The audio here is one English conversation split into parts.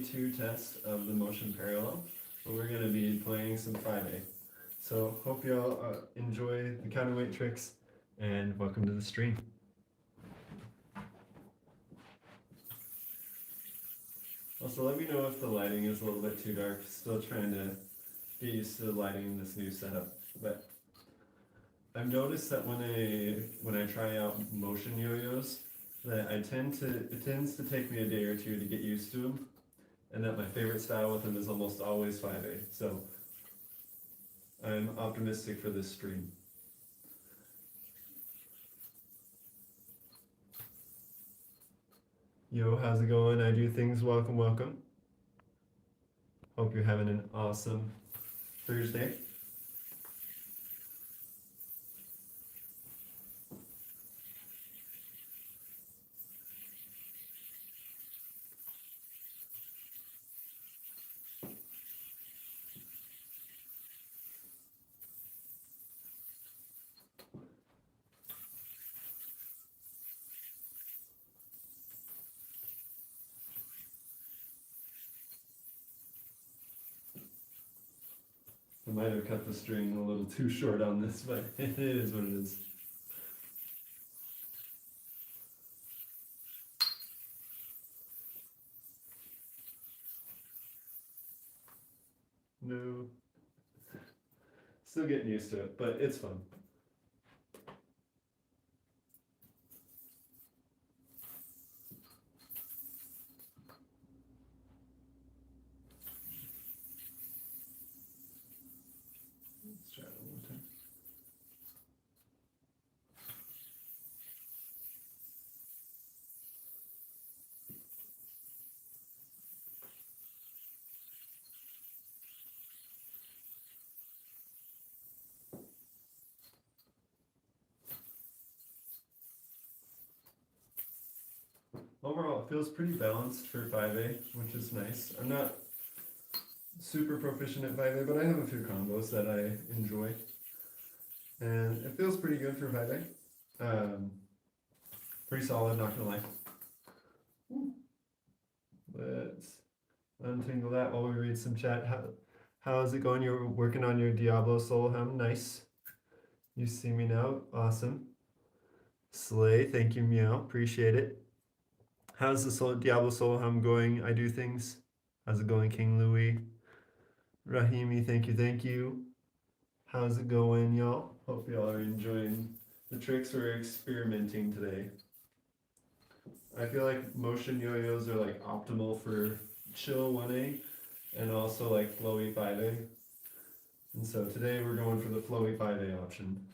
day 2 test of the motion parallel, but we're going to be playing some 5A. So hope you all enjoy the counterweight tricks, and welcome to the stream. Also, let me know if the lighting is a little bit too dark. Still trying to get used to the lighting in this new setup, but I've noticed that when I try out motion yo-yos, that it tends to take me a day or two to get used to them, and that my favorite style with them is almost always 5A. So I'm optimistic for this stream. Yo, how's it going? I do things. Welcome, welcome. Hope you're having an awesome Thursday. I might have cut the string a little too short on this, but it is what it is. No. Still getting used to it, but it's fun. Let's try it one more time. Overall, it feels pretty balanced for 5A, which is nice. I'm not super proficient at 5A, but I have a few combos that I enjoy. And it feels pretty good for 5A. Pretty solid, not gonna lie. Let's untangle that while we read some chat. How's it going? You're working on your Diablo solo hum? Nice. You see me now? Awesome. Slay, thank you, Meow. Appreciate it. How's the Diablo solo hum going? I do things. How's it going, King Louis? Rahimi, thank you, thank you. How's it going, y'all? Hope y'all are enjoying the tricks we're experimenting today. I feel like motion yo-yos are like optimal for chill 1A and also like flowy 5A. And so today we're going for the flowy 5A option.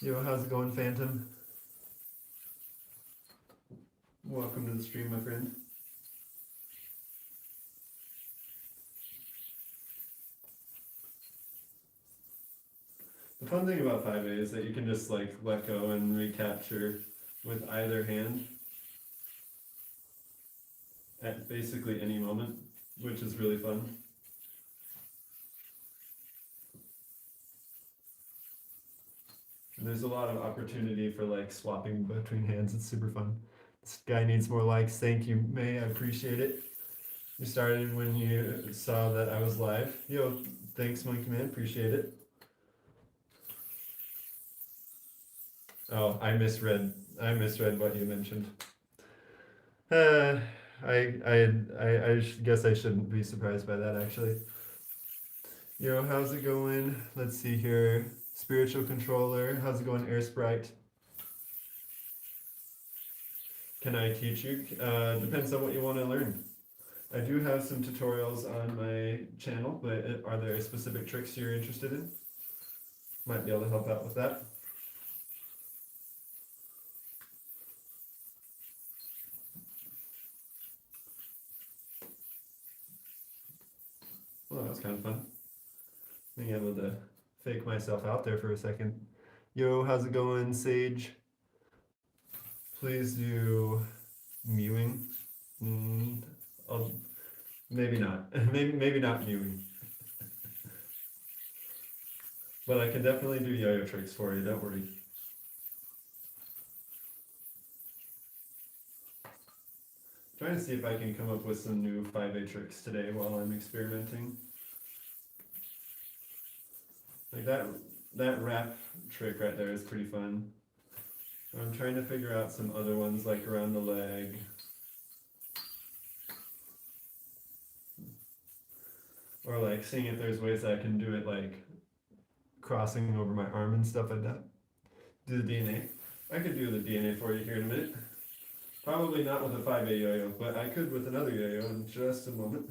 Yo, how's it going, Phantom? Welcome to the stream, my friend. The fun thing about 5A is that you can just like let go and recapture with either hand at basically any moment, which is really fun. And there's a lot of opportunity for like swapping between hands. It's super fun. This guy needs more likes. Thank you, May. I appreciate it. You started when you saw that I was live. Yo, thanks, Monkey Man. Appreciate it. Oh, I misread what you mentioned. I guess I shouldn't be surprised by that, actually. Yo, how's it going? Let's see here. Spiritual controller. How's it going, Air Sprite? Can I teach you? Depends on what you want to learn. I do have some tutorials on my channel, but are there specific tricks you're interested in? Might be able to help out with that. Well, that was kind of fun. Being able to fake myself out there for a second. Yo, how's it going, Sage? Please do mewing. Maybe not. maybe not mewing. But I can definitely do yo-yo tricks for you, don't worry. Trying to see if I can come up with some new 5A tricks today while I'm experimenting. Like that wrap trick right there is pretty fun. I'm trying to figure out some other ones like around the leg. Or like seeing if there's ways I can do it like crossing over my arm and stuff like that. Do the DNA. I could do the DNA for you here in a minute. Probably not with a 5A yo-yo, but I could with another yo-yo in just a moment.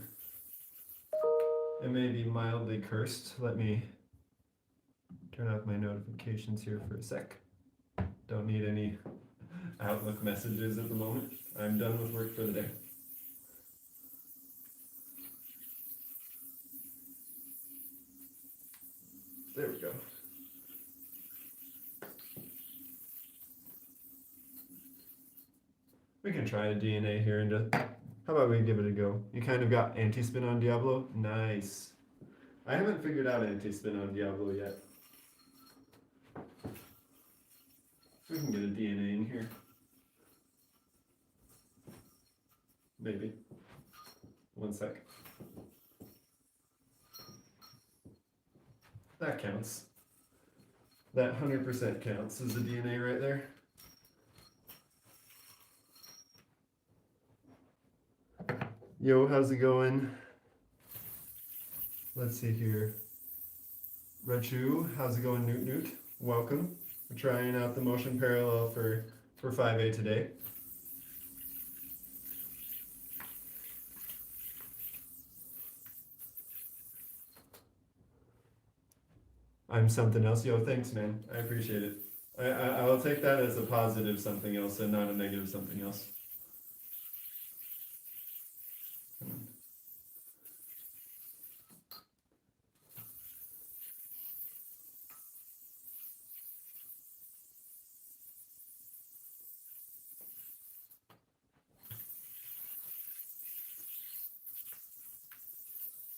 It may be mildly cursed. Let me turn off my notifications here for a sec. Don't need any Outlook messages at the moment. I'm done with work for the day. There we go. We can try a DNA here and just, how about we give it a go? You kind of got anti-spin on Diablo? Nice. I haven't figured out anti-spin on Diablo yet. We can get a DNA in here. Maybe. One sec. That counts. That 100% counts as the DNA right there. Yo, how's it going? Let's see here. Rachu, how's it going, Newt Newt? Welcome. We're trying out the motion parallel for 5A today. I'm something else. Yo, thanks, man. I appreciate it. I'll take that as a positive something else and not a negative something else.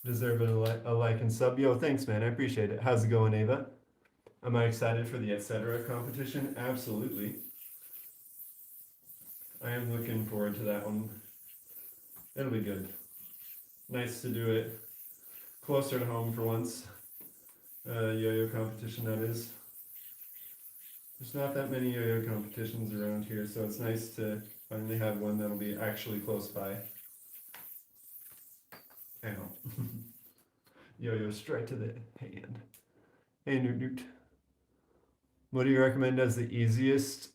Deserve a like and sub. Yo, thanks, man. I appreciate it. How's it going, Ava? Am I excited for the etc. competition? Absolutely. I am looking forward to that one. It'll be good. Nice to do it closer to home for once. Yo-yo competition, that is. There's not that many yo-yo competitions around here, so it's nice to finally have one that'll be actually close by. Ow. Yo-yo straight to the hand. Hey, Newt Newt. What do you recommend as the easiest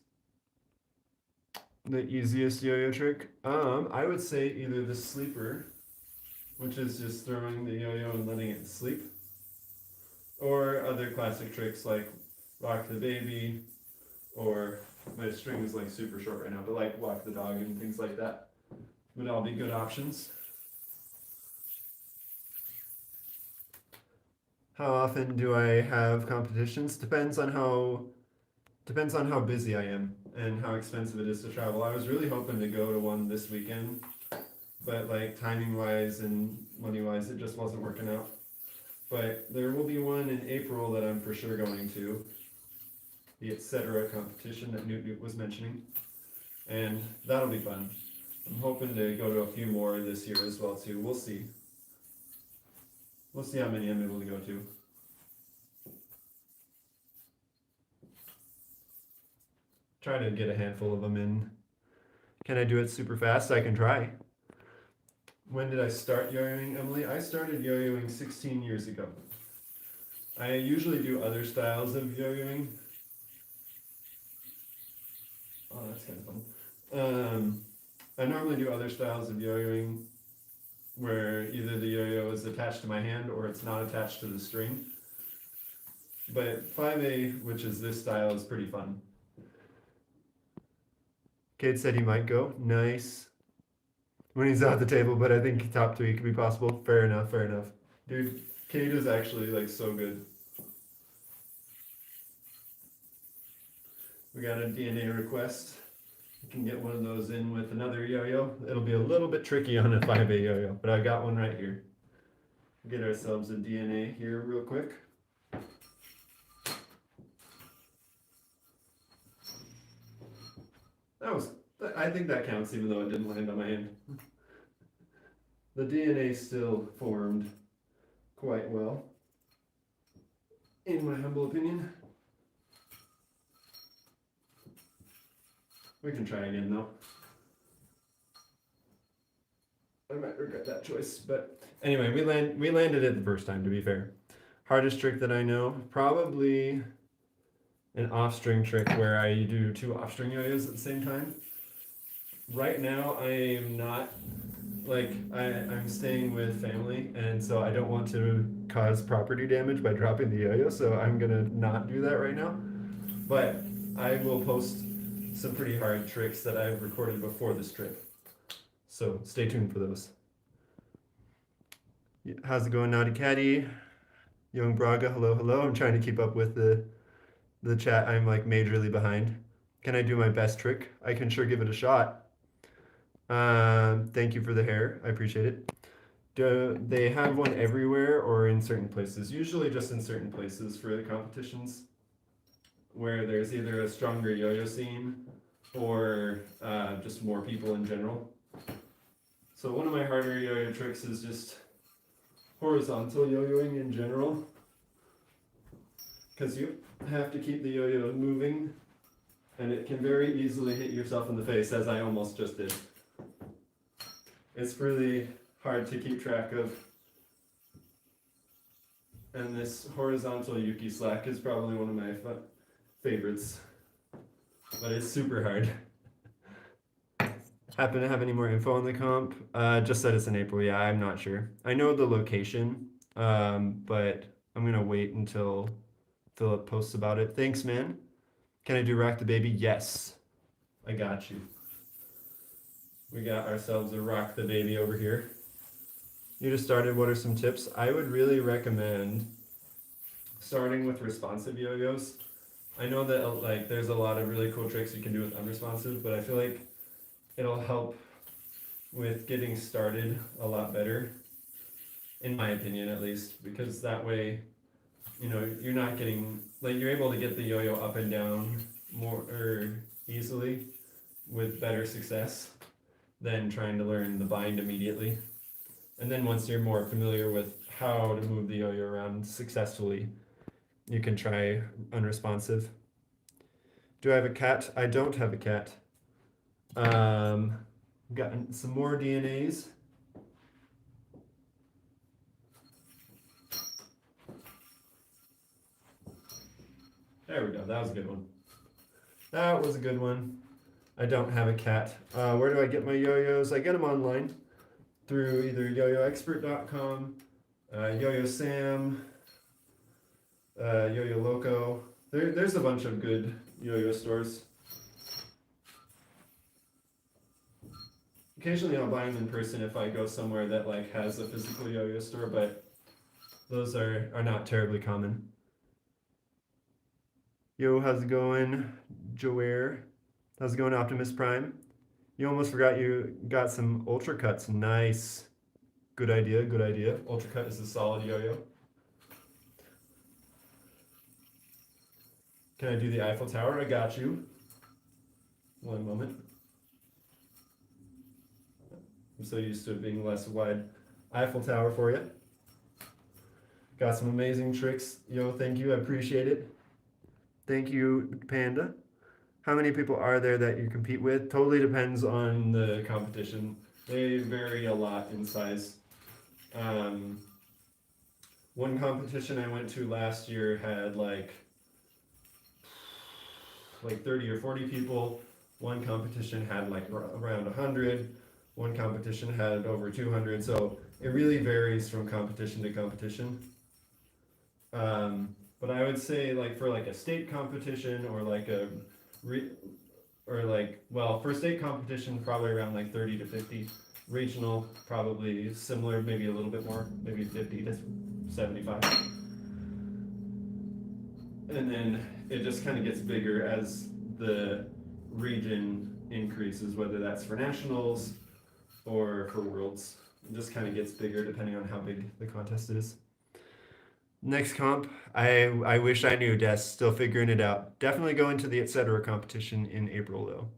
yo-yo trick? I would say either the sleeper, which is just throwing the yo-yo and letting it sleep, or other classic tricks like rock the baby, or my string is like super short right now, but like walk the dog and things like that would all be good options. How often do I have competitions? Depends on how busy I am and how expensive it is to travel. I was really hoping to go to one this weekend, but like timing wise and money wise, it just wasn't working out. But there will be one in April that I'm for sure going to, the etc. competition that Newt Newt was mentioning, and that'll be fun. I'm hoping to go to a few more this year as well too. We'll see. We'll see how many I'm able to go to. Try to get a handful of them in. Can I do it super fast? I can try. When did I start yo-yoing, Emily? I started yo-yoing 16 years ago. I usually do other styles of yo-yoing. Oh, that's kind of fun. I normally do other styles of yo-yoing where either the yo-yo is attached to my hand or it's not attached to the string. But 5A, which is this style, is pretty fun. Kate said he might go. Nice. When he's at the table, but I think top 3 could be possible. Fair enough, fair enough. Dude, Kate is actually like so good. We got a DNA request. You can get one of those in with another yo-yo. It'll be a little bit tricky on a 5A yo-yo, but I got one right here. Get ourselves a DNA here real quick. That was I think that counts even though it didn't land on my hand. The DNA still formed quite well, in my humble opinion. We can try again though. I might regret that choice, but anyway, we landed it the first time. To be fair, hardest trick that I know, probably an off string trick where I do two off string yo-yos at the same time. Right now, I am not like I'm staying with family, and so I don't want to cause property damage by dropping the yo-yo. So I'm gonna not do that right now. But I will post some pretty hard tricks that I've recorded before this trip. So stay tuned for those. How's it going, Naughty Caddy? Young Braga, hello, hello. I'm trying to keep up with the chat. I'm like majorly behind. Can I do my best trick? I can sure give it a shot. Thank you for the hair. I appreciate it. Do they have one everywhere or in certain places? Usually just in certain places for the competitions where there's either a stronger yo-yo scene or just more people in general. So one of my harder yo-yo tricks is just horizontal yo-yoing in general, because you have to keep the yo-yo moving and it can very easily hit yourself in the face, as I almost just did. It's really hard to keep track of, and this horizontal Yuki slack is probably one of my favorites, but it's super hard. Happen to have any more info on the comp? Just said it's in April. Yeah, I'm not sure. I know the location, but I'm gonna wait until Philip posts about it. Thanks, man. Can I do Rock the Baby? Yes. I got you. We got ourselves a Rock the Baby over here. You just started. What are some tips? I would really recommend starting with responsive yo-yos. I know that like there's a lot of really cool tricks you can do with unresponsive, but I feel like it'll help with getting started a lot better, in my opinion at least, because that way, you know, you're not getting, like you're able to get the yo-yo up and down more easily with better success than trying to learn the bind immediately. And then once you're more familiar with how to move the yo-yo around successfully, you can try unresponsive. Do I have a cat? I don't have a cat. Got some more DNAs. There we go. That was a good one. That was a good one. I don't have a cat. Where do I get my yo-yos? I get them online through either yoyoexpert.com, Yo-Yo Sam, Yo-Yo Loco. There's a bunch of good yo-yo stores. Occasionally I'll buy them in person if I go somewhere that like has a physical yo-yo store, but those are not terribly common. Yo, how's it going? Joare. How's it going, Optimus Prime? You almost forgot you got some Ultra Cuts. Nice. Good idea, good idea. Ultra Cut is a solid yo-yo. Can I do the Eiffel Tower? I got you. One moment. I'm so used to it being less wide. Eiffel Tower for you. Got some amazing tricks. Yo, thank you. I appreciate it. Thank you, Panda. How many people are there that you compete with? Totally depends on the competition. They vary a lot in size. One competition I went to last year had like 30 or 40 people. One competition had like around 100. One competition had over 200. So it really varies from competition to competition. But I would say like for like a state competition or like a for state competition probably around like 30 to 50. Regional probably similar, maybe a little bit more, maybe 50 to 75. And then it just kind of gets bigger as the region increases, whether that's for nationals or for worlds. It just kind of gets bigger depending on how big the contest is. Next comp, I wish I knew, Des. Still figuring it out. Definitely going to the etc. competition in April though.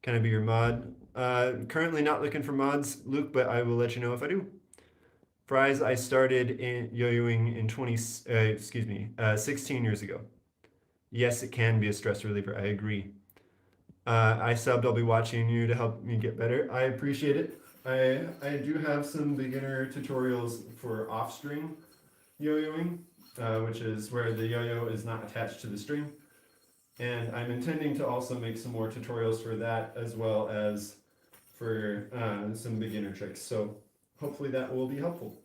Can I be your mod? Currently not looking for mods, Luke, but I will let you know if I do. Fries, I started in yo-yoing in 16 years ago. Yes, it can be a stress reliever. I agree. I subbed. I'll be watching you to help me get better. I appreciate it. I do have some beginner tutorials for off-string yo-yoing, which is where the yo-yo is not attached to the string. And I'm intending to also make some more tutorials for that as well as for some beginner tricks. So hopefully that will be helpful.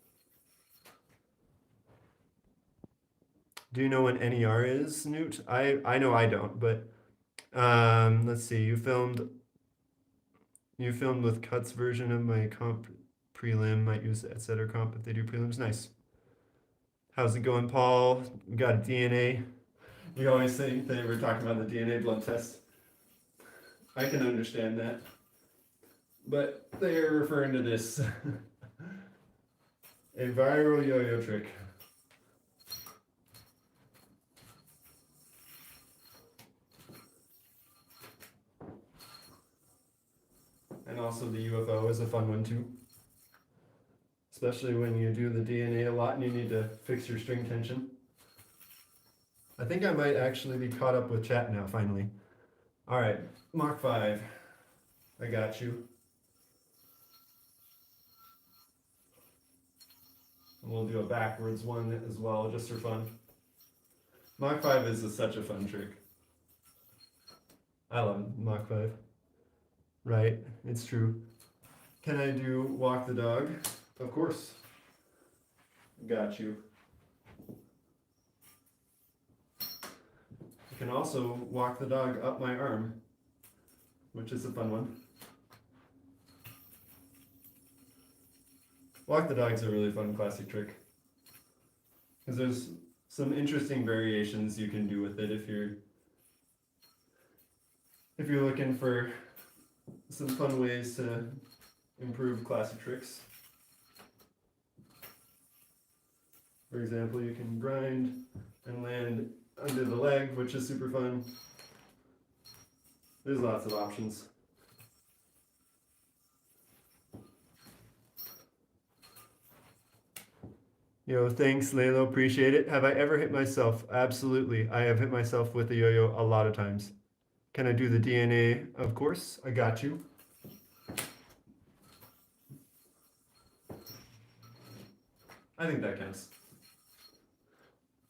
Do you know what NER is, Newt? I know I don't, but let's see. You filmed with Cut's version of my comp prelim. Might use the etc. comp if they do prelims. Nice. How's it going, Paul? We got a DNA. You always think they were talking about the DNA blood test. I can understand that. But they're referring to this. A viral yo-yo trick. And also the UFO is a fun one too. Especially when you do the DNA a lot and you need to fix your string tension. I think I might actually be caught up with chat now, finally. All right, Mach 5. I got you. And we'll do a backwards one as well, just for fun. Mach 5 is such a fun trick. I love Mach 5. Right, it's true. Can I do walk the dog? Of course. Got you. I can also walk the dog up my arm, which is a fun one. Walk the dog's a really fun classic trick. Because there's some interesting variations you can do with it if you're looking for some fun ways to improve classic tricks. For example, you can grind and land under the leg, which is super fun. There's lots of options. Yo, thanks, Lalo. Appreciate it. Have I ever hit myself? Absolutely. I have hit myself with the yo-yo a lot of times. Can I do the DNA? Of course. I got you. I think that counts.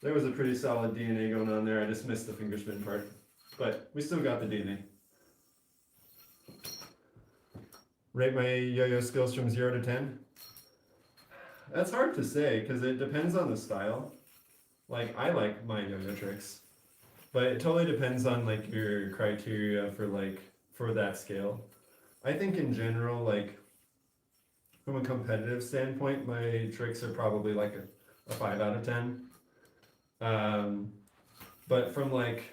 There was a pretty solid DNA going on there. I just missed the fingerspin part. But we still got the DNA. Rate my yo-yo skills from 0 to 10? That's hard to say because it depends on the style. Like, I like my yo-yo tricks. But it totally depends on like your criteria for that scale. I think in general, like from a competitive standpoint, my tricks are probably like a 5 out of 10. But from like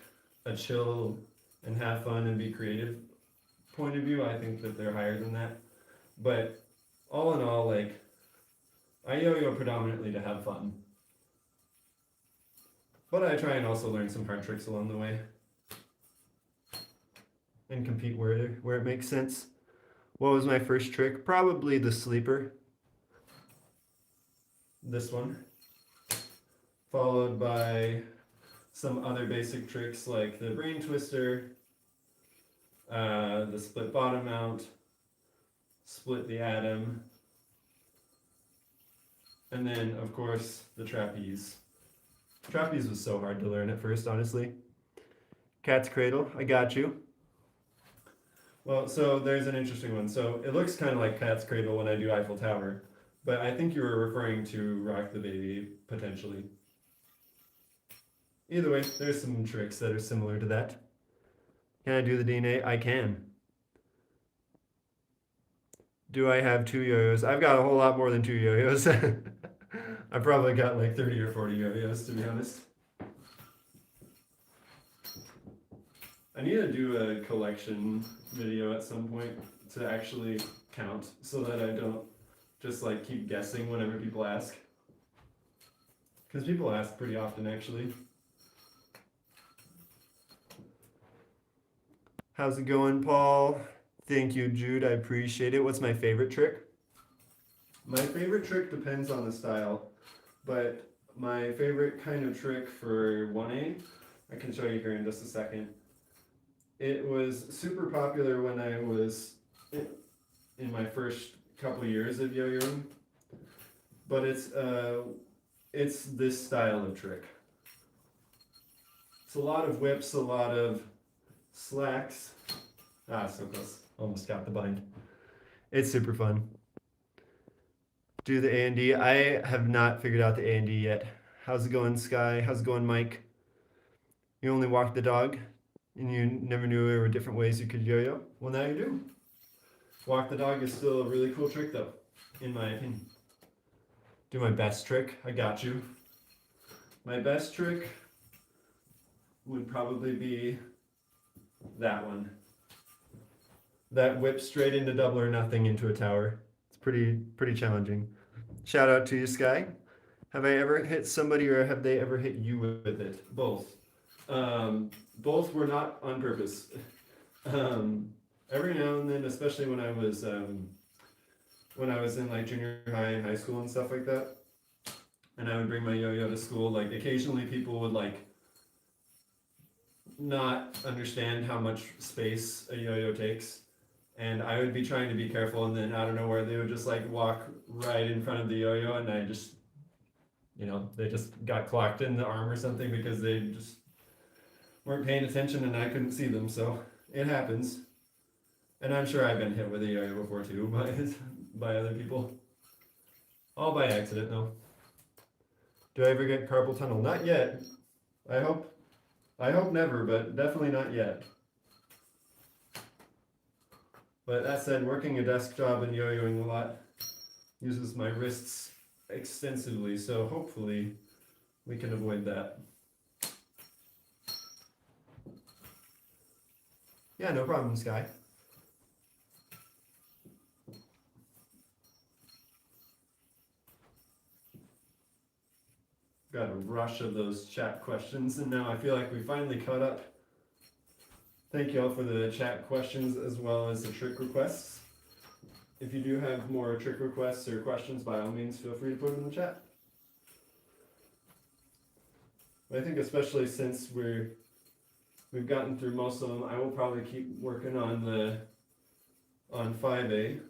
a chill and have fun and be creative point of view, I think that they're higher than that. But all in all, like I yo-yo predominantly to have fun. But I try and also learn some hard tricks along the way. And compete where it makes sense. What was my first trick? Probably the sleeper. This one. Followed by some other basic tricks like the brain twister, the split bottom mount, split the atom, and then of course the trapeze. Trapeze was so hard to learn at first, honestly. Cat's cradle, I got you. Well, so there's an interesting one. So it looks kind of like cat's cradle when I do Eiffel Tower, but I think you were referring to rock the baby potentially. Either way, there's some tricks that are similar to that. Can I do the DNA? I can. Do I have 2 yo-yos? I've got a whole lot more than 2 yo-yos. I've probably got like 30 or 40 yo-yos, to be honest. I need to do a collection video at some point to actually count so that I don't just like keep guessing whenever people ask. Because people ask pretty often, actually. How's it going, Paul? Thank you, Jude. I appreciate it. What's my favorite trick? My favorite trick depends on the style, but my favorite kind of trick for 1A, I can show you here in just a second. It was super popular when I was in my first couple years of yo-yoing, but it's this style of trick. It's a lot of whips, a lot of slacks. Ah, so close. Almost got the bind. It's super fun. Do the A and D. I have not figured out the A and D yet. How's it going, Sky? How's it going, Mike? You only walked the dog, and you never knew there were different ways you could yo-yo? Well, now you do. Walk the dog is still a really cool trick, though, in my opinion. Do my best trick. I got you. My best trick would probably be that one. That whip straight into double or nothing into a tower. It's pretty challenging. Shout out to you, Sky. Have I ever hit somebody or have they ever hit you with it? Both. Both were not on purpose. Every now and then, especially when I was in like junior high and high school and stuff like that, and I would bring my yo-yo to school, like occasionally people would like not understand how much space a yo-yo takes, and I would be trying to be careful, and then out of nowhere they would just like walk right in front of the yo-yo, and I just, they just got clocked in the arm or something because they just weren't paying attention and I couldn't see them. So it happens, and I'm sure I've been hit with a yo-yo before too by other people, all by accident though. Do I ever get carpal tunnel? Not yet. I hope never, but definitely not yet. But that said, working a desk job and yo-yoing a lot uses my wrists extensively, so hopefully we can avoid that. Yeah, no problem, Sky. Got a rush of those chat questions, and now I feel like we finally caught up. Thank you all for the chat questions as well as the trick requests. If you do have more trick requests or questions, by all means, feel free to put them in the chat. But I think especially since we've gotten through most of them, I will probably keep working on 5A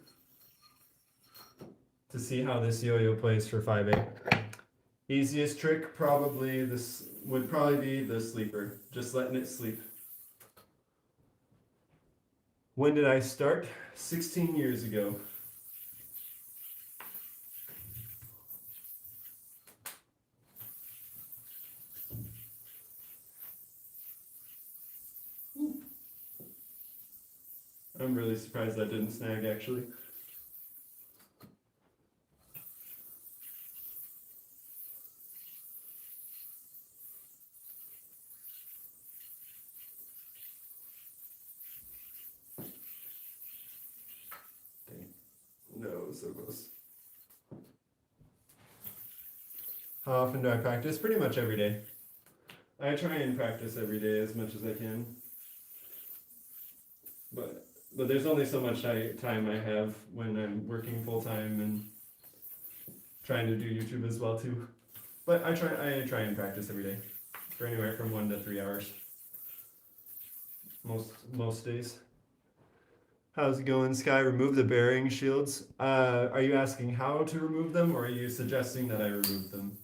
to see how this yo-yo plays for 5A. Easiest trick would probably be the sleeper, just letting it sleep. When did I start? 16 years ago. I'm really surprised that didn't snag actually. No, so close. How often do I practice? Pretty much every day. I try and practice every day as much as I can. But there's only so much time I have when I'm working full time and trying to do YouTube as well too. But I try and practice every day for anywhere from 1 to 3 hours. Most days. How's it going, Sky? Remove the bearing shields. Are you asking how to remove them, or are you suggesting that I remove them?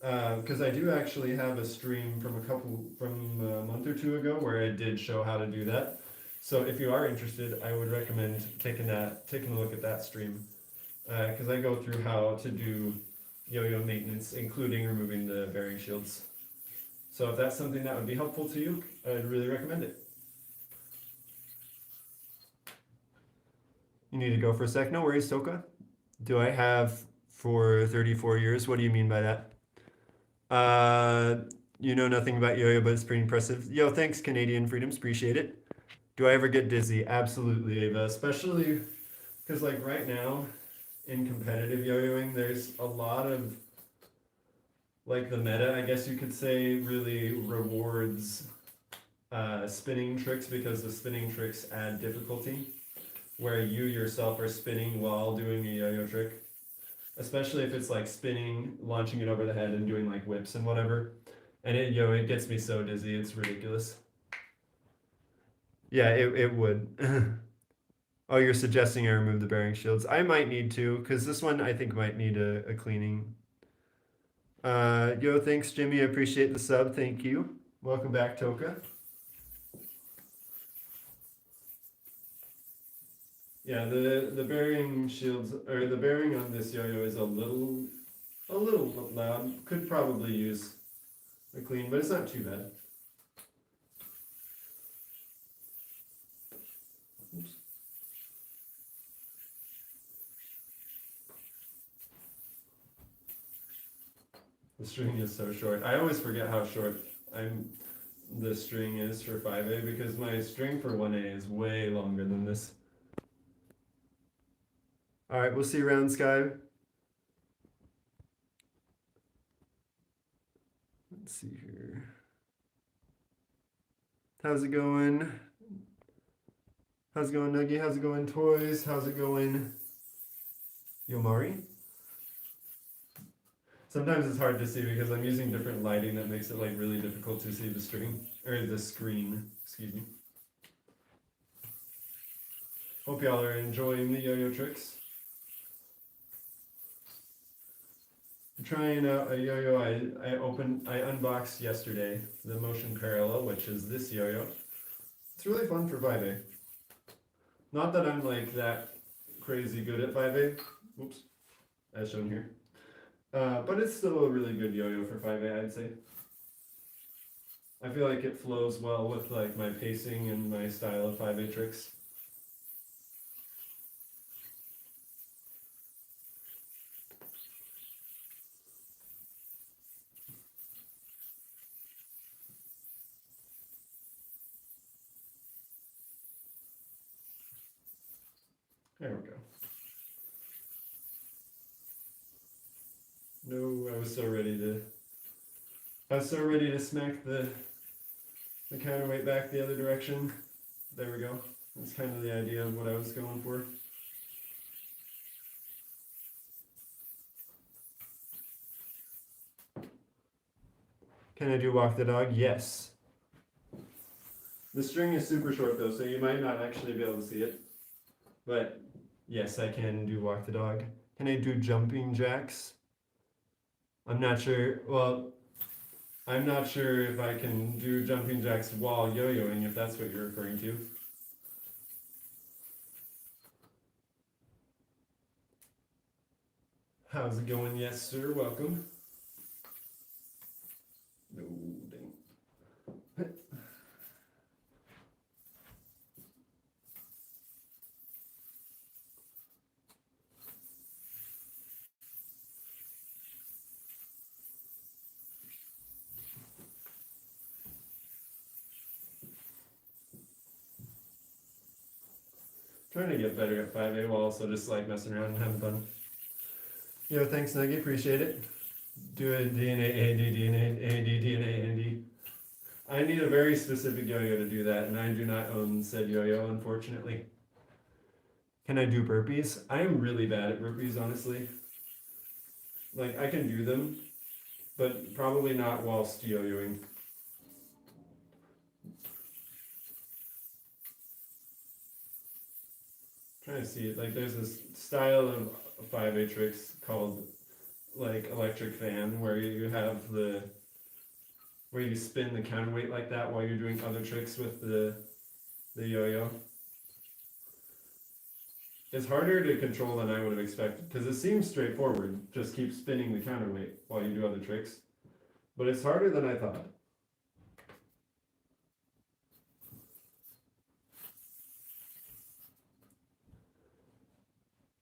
Because I do actually have a stream from a month or two ago where I did show how to do that. So if you are interested, I would recommend taking a look at that stream, because I go through how to do yo-yo maintenance, including removing the bearing shields. So if that's something that would be helpful to you, I'd really recommend it. You need to go for a sec. No worries, Soka. Do I have for 34 years? What do you mean by that? You know nothing about yo-yo, but it's pretty impressive. Yo, thanks, Canadian Freedoms. Appreciate it. Do I ever get dizzy? Absolutely, Ava. Especially because, like, right now in competitive yo-yoing, there's a lot of, like, the meta, I guess you could say, really rewards spinning tricks because the spinning tricks add difficulty. where you yourself are spinning while doing a yo-yo trick. Especially if it's like spinning, launching it over the head and doing like whips and whatever. And it gets me so dizzy, it's ridiculous. Yeah, it would. Oh, you're suggesting I remove the bearing shields. I might need to, because this one I think might need a cleaning. Yo, thanks, Jimmy. I appreciate the sub. Thank you. Welcome back, Toka. Yeah, the bearing shields, or the bearing on this yo-yo is a little loud. Could probably use a clean, but it's not too bad. Oops. The string is so short. I always forget how short the string is for 5A because my string for 1A is way longer than this. All right, we'll see you around, Sky. Let's see here. How's it going? How's it going, Nuggy? How's it going, Toys? How's it going, Yomari? Sometimes it's hard to see because I'm using different lighting that makes it like really difficult to see the string, or the screen, excuse me. Hope y'all are enjoying the yo-yo tricks. I'm trying out a yo-yo I unboxed yesterday, the Motion Parallel, which is this yo-yo. It's really fun for 5A. Not that I'm like that crazy good at 5A, oops, as shown here. But it's still a really good yo-yo for 5A, I'd say. I feel like it flows well with like my pacing and my style of 5A tricks. There we go. No, I was so ready to smack the counterweight back the other direction. There we go. That's kind of the idea of what I was going for. Can I do walk the dog? Yes. The string is super short though, so you might not actually be able to see it. But yes, I can do walk the dog. Can I do jumping jacks? I'm not sure. Well, I'm not sure if I can do jumping jacks while yo-yoing, if that's what you're referring to. How's it going? Yes, sir. Welcome. No, dang. Trying to get better at 5A while also just like messing around and having fun. Yo, thanks, Nuggy. Appreciate it. Do a DNA, AD, DNA, AD, DNA, AD. I need a very specific yo-yo to do that, and I do not own said yo-yo, unfortunately. Can I do burpees? I am really bad at burpees, honestly. Like, I can do them, but probably not whilst yo-yoing. Trying to see it. Like, there's this style of 5A tricks called like electric fan, where you have where you spin the counterweight like that while you're doing other tricks with the yo-yo. It's harder to control than I would have expected, because it seems straightforward. Just keep spinning the counterweight while you do other tricks. But it's harder than I thought.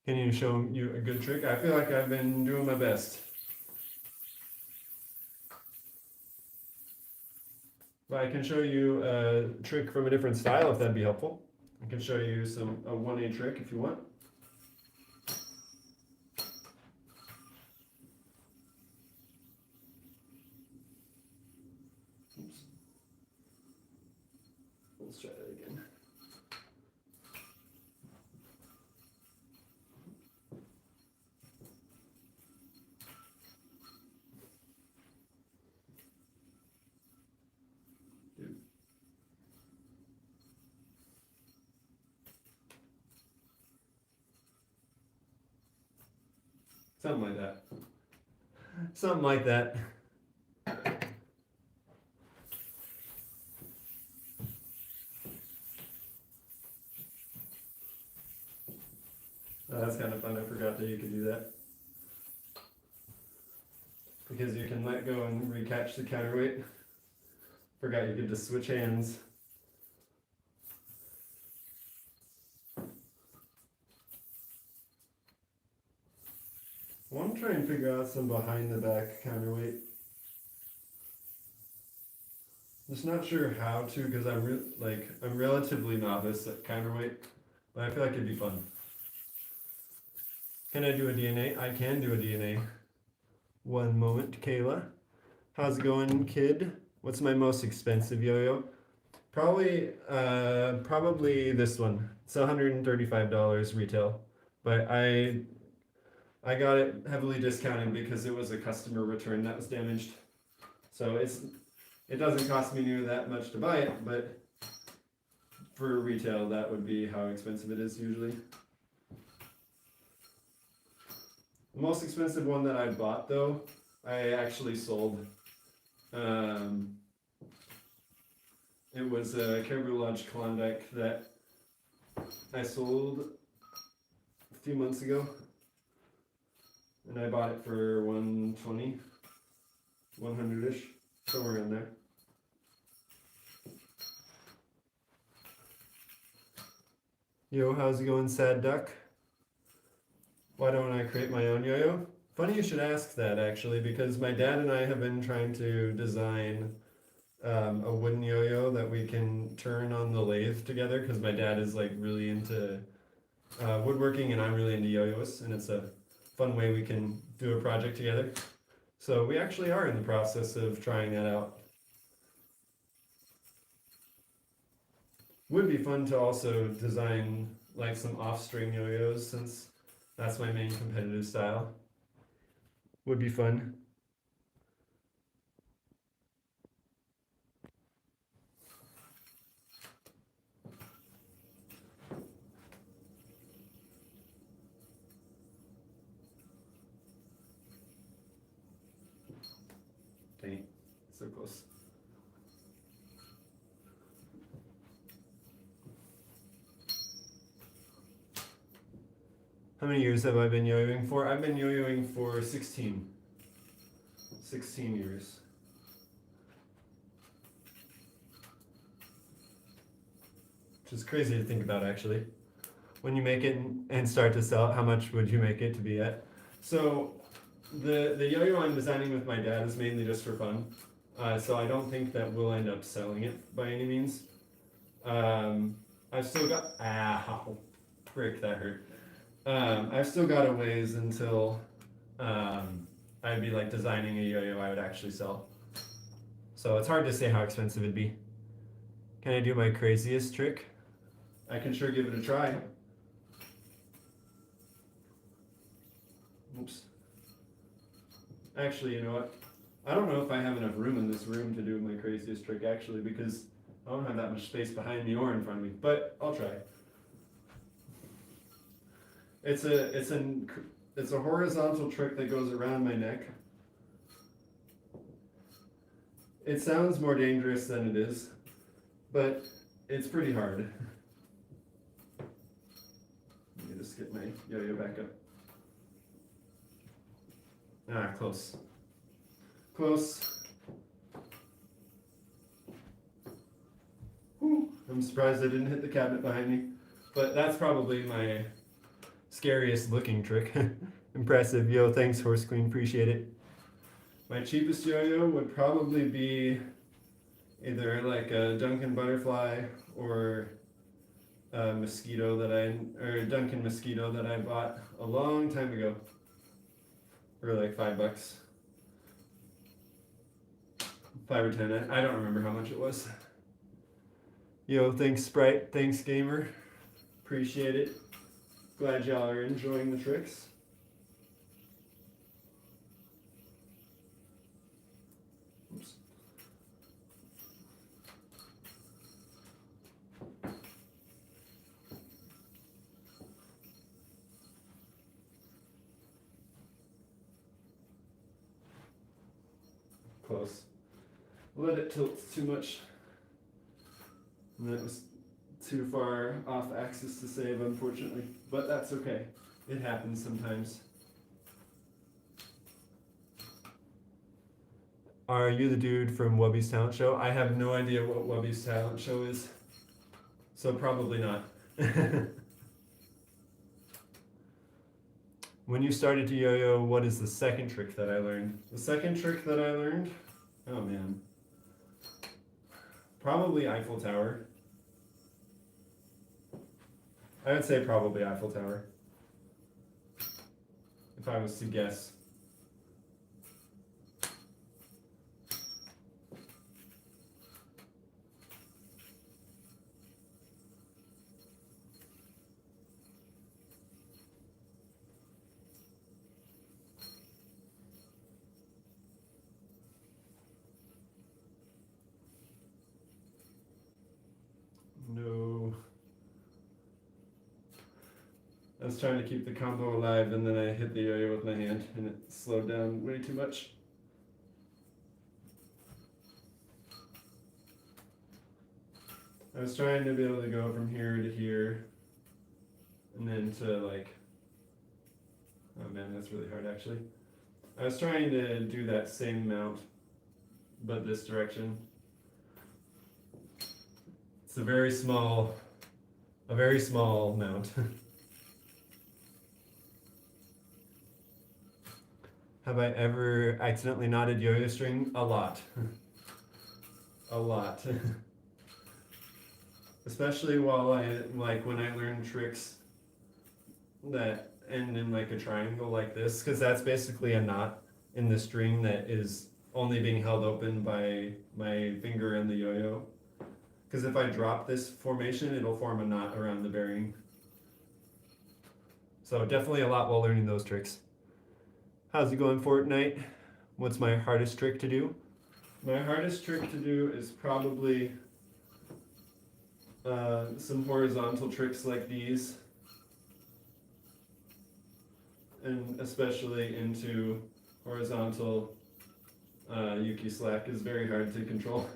Can you show you a good trick? I feel like I've been doing my best. But I can show you a trick from a different style if that'd be helpful. I can show you a 1A trick if you want. Oops. Let's try that again. Something like that. Something like that. That's kind of fun. I forgot that you could do that. Because you can let go and recatch the counterweight. Forgot you could just switch hands. I want to try and figure out some behind the back counterweight. Just not sure how to because I'm relatively novice at counterweight, but I feel like it'd be fun. Can I do a DNA? I can do a DNA. One moment, Kayla. How's it going, kid? What's my most expensive yo-yo? Probably this one. It's $135 retail, but I got it heavily discounted because it was a customer return that was damaged. So it doesn't cost me near that much to buy it, but for retail, that would be how expensive it is usually. The most expensive one that I bought, though, I actually sold. It was a Caribou Lodge Klondike that I sold a few months ago. And I bought it for $120, 100-ish, somewhere in there. Yo, how's it going, sad duck? Why don't I create my own yo-yo? Funny you should ask that, actually, because my dad and I have been trying to design a wooden yo-yo that we can turn on the lathe together, because my dad is like really into woodworking and I'm really into yo-yos, and it's a fun way we can do a project together. So we actually are in the process of trying that out. Would be fun to also design like some off-string yo-yos, since that's my main competitive style. Would be fun. Dang, so close. How many years have I been yo-yoing for? I've been yo-yoing for 16 years. Which is crazy to think about, actually. When you make it and start to sell it, how much would you make it to be at? So the yo-yo I'm designing with my dad is mainly just for fun. So I don't think that we'll end up selling it by any means. I've still got, ow, frick, that hurt. I've still got a ways until I'd be like designing a yo-yo I would actually sell. So it's hard to say how expensive it'd be. Can I do my craziest trick? I can sure give it a try. Oops. Actually, you know what? I don't know if I have enough room in this room to do my craziest trick, actually, because I don't have that much space behind me or in front of me, but I'll try. It's a horizontal trick that goes around my neck. It sounds more dangerous than it is, but it's pretty hard. Let me just get my yo-yo back up. Close. Close. Whew. I'm surprised I didn't hit the cabinet behind me, but that's probably my scariest looking trick. Impressive. Yo, thanks, Horse Queen. Appreciate it. My cheapest yo-yo would probably be either like a Duncan Butterfly or a mosquito or a Duncan mosquito that I bought a long time ago for like $5. 5 or 10. I don't remember how much it was. Yo, thanks Sprite. Thanks Gamer. Appreciate it. Glad y'all are enjoying the tricks. Oops. Close. Let it tilt too much. And that was too far off axis to save, unfortunately. But that's okay. It happens sometimes. Are you the dude from Wubby's Talent Show? I have no idea what Wubby's Talent Show is. So probably not. When you started to yo-yo, what is the second trick that I learned? The second trick that I learned? Oh man. Probably Eiffel Tower. I would say probably Eiffel Tower. If I was to guess. No. I was trying to keep the combo alive and then I hit the yo-yo with my hand and it slowed down way too much. I was trying to be able to go from here to here and then to like, oh man, that's really hard actually. I was trying to do that same mount, but this direction. It's a very small mount. Have I ever accidentally knotted yo-yo string? A lot. A lot. Especially while when I learn tricks that end in like a triangle like this, because that's basically a knot in the string that is only being held open by my finger and the yo-yo. Because if I drop this formation, it'll form a knot around the bearing. So definitely a lot while learning those tricks. How's it going, Fortnite? What's my hardest trick to do? My hardest trick to do is probably some horizontal tricks like these. And especially into horizontal Yuki slack is very hard to control.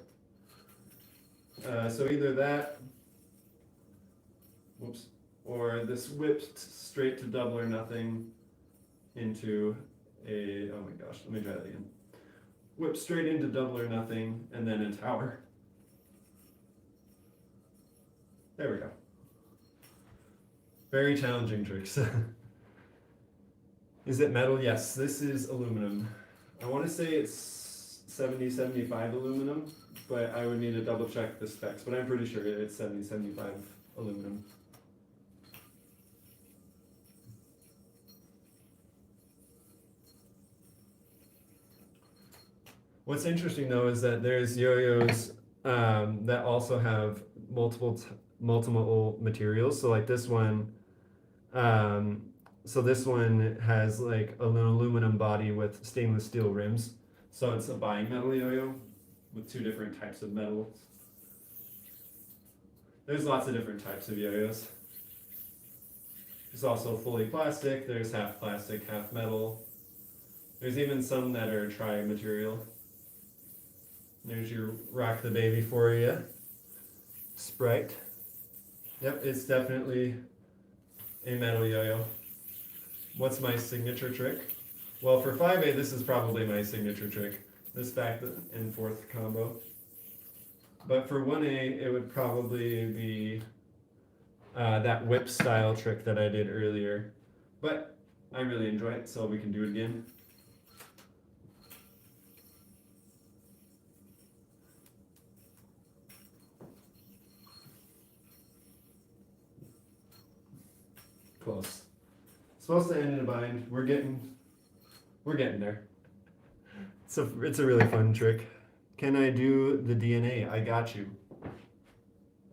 So either that, whoops, or this whipped straight to double or nothing into a, oh my gosh, let me try that again. Whip straight into double or nothing and then a tower. There we go. Very challenging tricks. Is it metal? Yes, this is aluminum. I want to say it's 70-75 aluminum, but I would need to double check the specs, but I'm pretty sure it's 70-75 aluminum. What's interesting though is that there's yo-yos that also have multiple materials. So like this one, so this one has like an aluminum body with stainless steel rims. So it's a bi-metal yo-yo with two different types of metals. There's lots of different types of yo-yos. There's also fully plastic, there's half plastic, half metal. There's even some that are tri-material. There's your Rock the Baby for you. Sprite. Yep, it's definitely a metal yo-yo. What's my signature trick? Well, for 5A, this is probably my signature trick. This back and forth combo. But for 1A, it would probably be that whip style trick that I did earlier. But I really enjoy it, so we can do it again. Close. Supposed to end in a bind. We're getting there. It's a really fun trick. Can I do the DNA? I got you.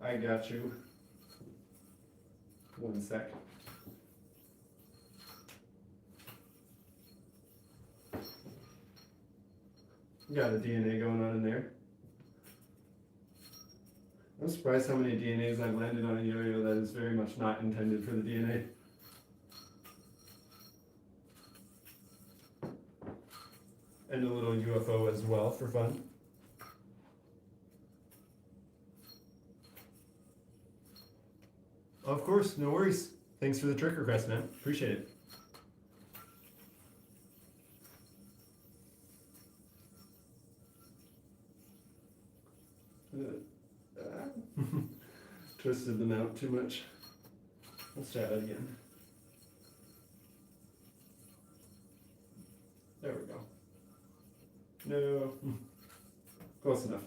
I got you. One sec. Got a DNA going on in there. I'm surprised how many DNAs I've landed on a yo-yo that is very much not intended for the DNA. And a little UFO as well for fun. Of course, no worries. Thanks for the trick request, man. Appreciate it. Twisted them out too much. Let's try that again. There we go. No. Close enough.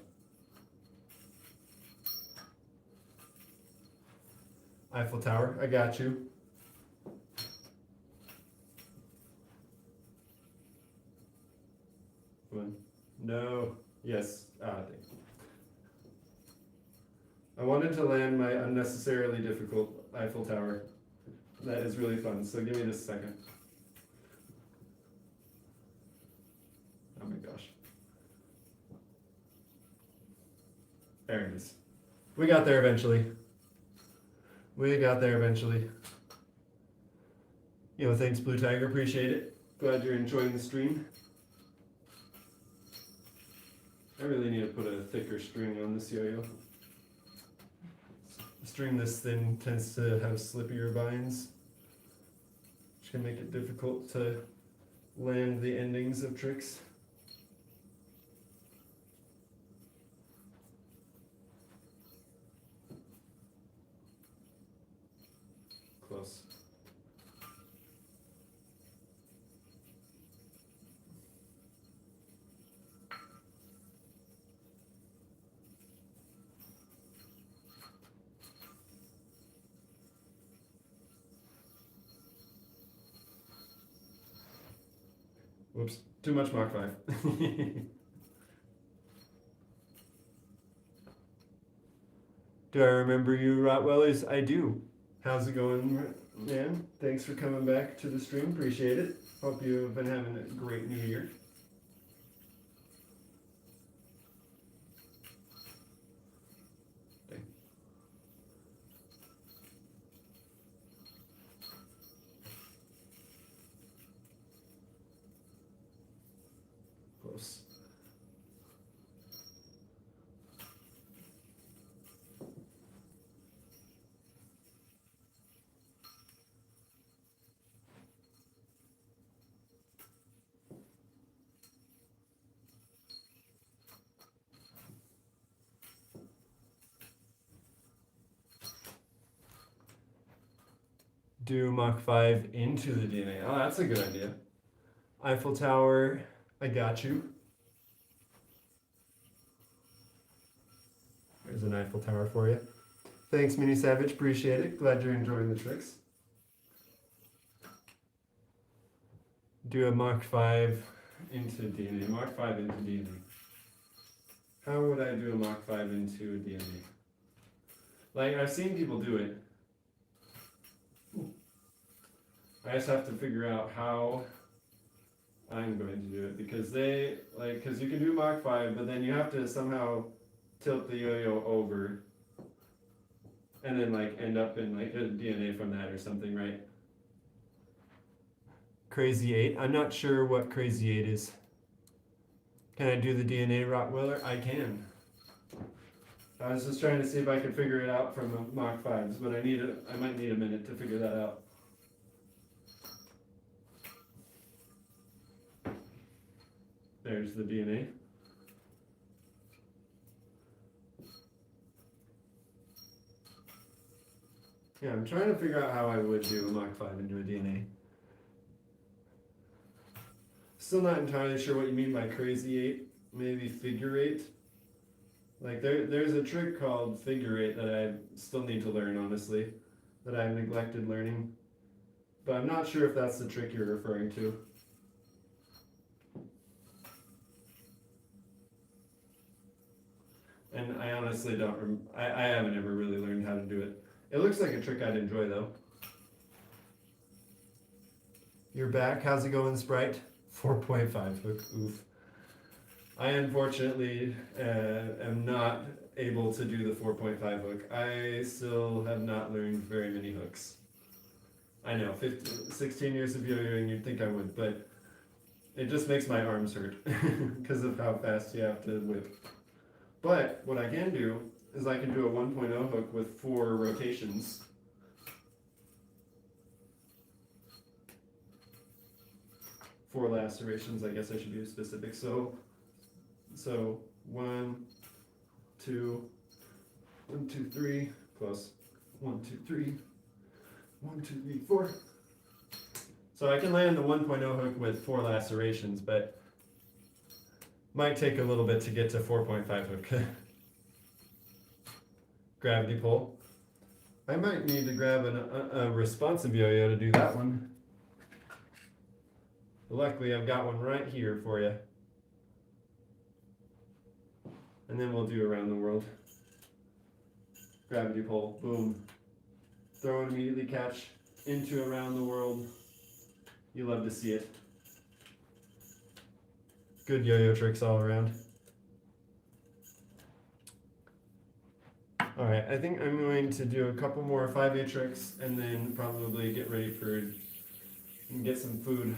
Eiffel Tower, I got you. One. No. Yes. Ah, dang. I wanted to land my unnecessarily difficult Eiffel Tower. That is really fun, so give me just a second. Oh my gosh. There it is. We got there eventually. We got there eventually. Thanks Blue Tiger, appreciate it. Glad you're enjoying the stream. I really need to put a thicker string on this yo-yo. A string this thin tends to have slippier vines, which can make it difficult to land the endings of tricks. Close. Whoops, too much Mach 5. Do I remember you, Rottweilers? I do. How's it going, man? Thanks for coming back to the stream. Appreciate it. Hope you've been having a great new year. Dang. Close. Do Mach 5 into the DNA. Oh, that's a good idea. Eiffel Tower, I got you. There's an Eiffel Tower for you. Thanks, Mini Savage. Appreciate it. Glad you're enjoying the tricks. Do a Mach 5 into DNA. Mach 5 into DNA. How would I do a Mach 5 into a DNA? Like, I've seen people do it. I just have to figure out how I'm going to do it, because because you can do Mach 5, but then you have to somehow tilt the yo-yo over and then end up in a DNA from that or something, right? Crazy 8. I'm not sure what Crazy 8 is. Can I do the DNA, Rottweiler? I can. I was just trying to see if I could figure it out from Mach 5s, but I might need a minute to figure that out. There's the DNA. Yeah, I'm trying to figure out how I would do a Mach 5 into a DNA. Still not entirely sure what you mean by Crazy 8. Maybe Figure 8. There's a trick called Figure 8 that I still need to learn, honestly, that I've neglected learning. But I'm not sure if that's the trick you're referring to. And I honestly don't, I haven't ever really learned how to do it. It looks like a trick I'd enjoy though. You're back, how's it going, Sprite? 4.5 hook, oof. I unfortunately am not able to do the 4.5 hook. I still have not learned very many hooks. I know, 16 years of yo-yoing, you'd think I would, but It just makes my arms hurt because of how fast you have to whip. But what I can do is I can do a 1.0 hook with 4 rotations. Four lacerations, I guess I should be specific. So 1, 2, 1, 2, 3, close. 1, 2, 3, 1, 2, 3, 4. So I can land the 1.0 hook with 4 lacerations, but might take a little bit to get to 4.5 hook. Gravity pull. I might need to grab a responsive yo-yo to do that one. Luckily, I've got one right here for you. And then we'll do around the world. Gravity pull, boom. Throw it, immediately catch into around the world. You love to see it. Good yo-yo tricks all around. All right, I think I'm going to do a couple more 5A tricks and then probably get ready for and get some food.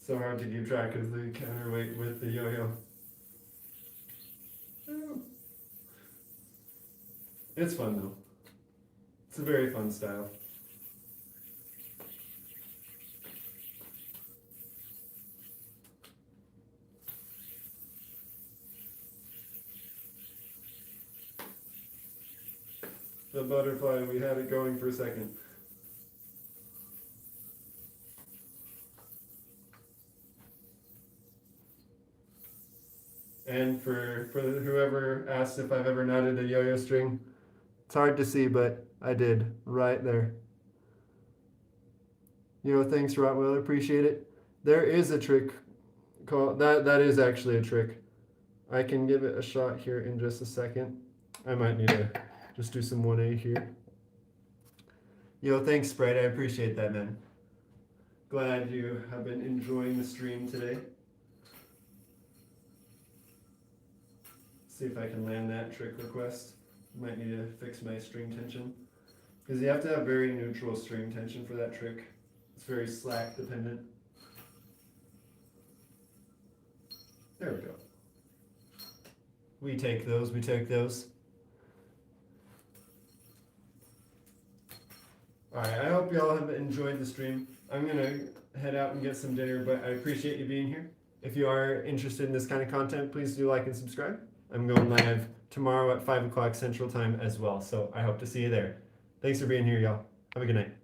So hard to keep track of the counterweight with the yo-yo. It's fun though. It's a very fun style. The butterfly, we had it going for a second. And for whoever asked if I've ever knotted a yo-yo string, it's hard to see, but I did right there. Thanks, Rottweiler, appreciate it. There is a trick called, that is actually a trick. I can give it a shot here in just a second. I might need to just do some 1A here. Thanks, Sprite, I appreciate that, man. Glad you have been enjoying the stream today. See if I can land that trick request. Might need to fix my string tension, because you have to have very neutral string tension for that trick. It's very slack dependent. There we go. We take those, we take those. Alright, I hope y'all have enjoyed the stream. I'm gonna head out and get some dinner, but I appreciate you being here. If you are interested in this kind of content, please do like and subscribe. I'm going live tomorrow at 5 o'clock Central Time as well, so I hope to see you there. Thanks for being here, y'all. Have a good night.